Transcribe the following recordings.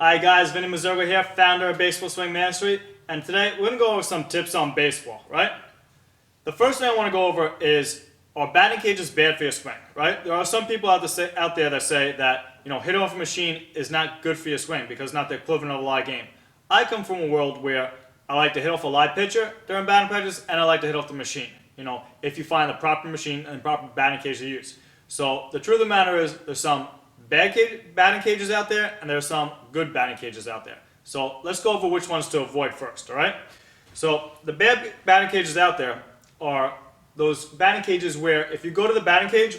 Hi guys, Vinny Mazurgo here, founder of Baseball Swing Mastery, and today we're going to go over some tips on baseball, right? The first thing I want to go over is, are batting cages bad for your swing, right? There are some people out there that say that, hitting off a machine is not good for your swing because it's not the equivalent of a live game. I come from a world where I like to hit off a live pitcher during batting practice, and I like to hit off the machine, if you find the proper machine and proper batting cage to use. So the truth of the matter is, there's some bad batting cages out there, and there's some good batting cages out there. So let's go over which ones to avoid first, all right? So the bad batting cages out there are those batting cages where if you go to the batting cage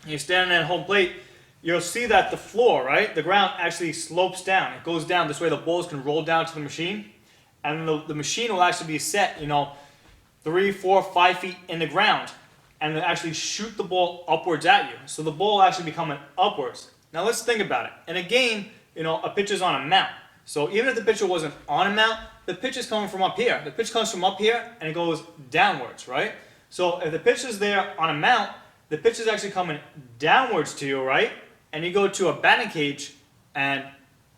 and you're standing at home plate, you'll see that the floor, right, the ground actually slopes down. It goes down. This way the balls can roll down to the machine, and the machine will actually be set, 3, 4, 5 feet in the ground, and then actually shoot the ball upwards at you. So the ball will actually be coming upwards. Now let's think about it. In a game, a pitcher's on a mount. So even if the pitcher wasn't on a mount, the pitch is coming from up here. The pitch comes from up here and it goes downwards, right? So if the pitch is there on a mount, the pitch is actually coming downwards to you, right? And you go to a batting cage and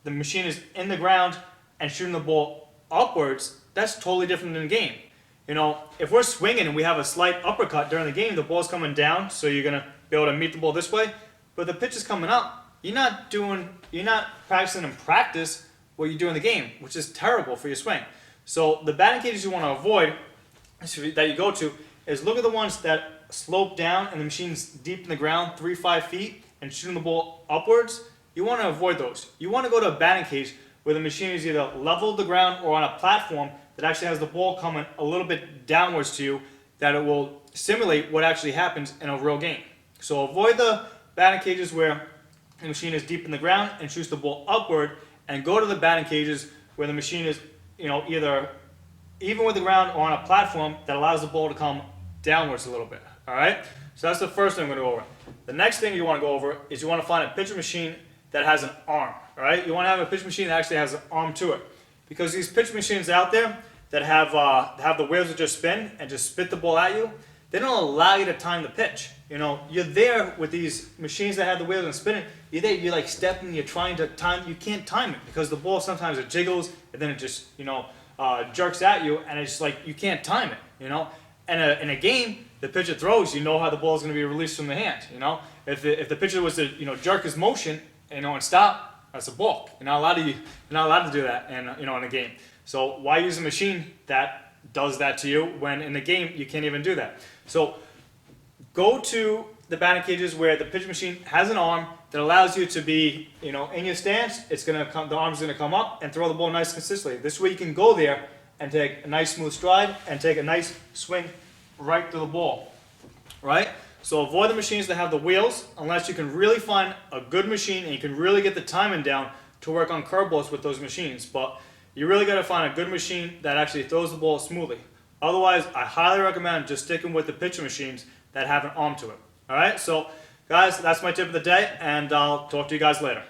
the machine is in the ground and shooting the ball upwards, that's totally different than the game. If we're swinging and we have a slight uppercut during the game, the ball's coming down, so you're going to be able to meet the ball this way. But the pitch is coming up. You're not practicing in practice what you do in the game, which is terrible for your swing. So the batting cages you want to avoid, that you go to, is look at the ones that slope down and the machine's deep in the ground, 3, 5 feet, and shooting the ball upwards. You want to avoid those. You want to go to a batting cage where the machine is either level with the ground or on a platform that actually has the ball coming a little bit downwards to you, that it will simulate what actually happens in a real game. So avoid the batting cages where the machine is deep in the ground and shoots the ball upward, and go to the batting cages where the machine is, either even with the ground or on a platform that allows the ball to come downwards a little bit. All right? So that's the first thing I'm going to go over. The next thing you want to go over is you want to find a pitcher machine that has an arm. All right? You want to have a pitch machine that actually has an arm to it, because these pitch machines out there that have the wheels that just spin and just spit the ball at you, they don't allow you to time the pitch. You're there with these machines that have the wheels and spinning. You're there, you're like stepping, you're trying to time. You can't time it because the ball sometimes it jiggles and then it just jerks at you, and it's like you can't time it. And in a game, the pitcher throws. You know how the ball is going to be released from the hand. If the pitcher was to jerk his motion and stop, that's a balk. You're not allowed to do that in a game. So why use a machine that does that to you when in the game you can't even do that? So go to the batting cages where the pitch machine has an arm that allows you to be, in your stance. The arm's gonna come up and throw the ball nice and consistently. This way you can go there and take a nice smooth stride and take a nice swing right to the ball, right? So avoid the machines that have the wheels unless you can really find a good machine and you can really get the timing down to work on curveballs with those machines. But you really got to find a good machine that actually throws the ball smoothly. Otherwise, I highly recommend just sticking with the pitcher machines that have an arm to it. All right, so guys, that's my tip of the day, and I'll talk to you guys later.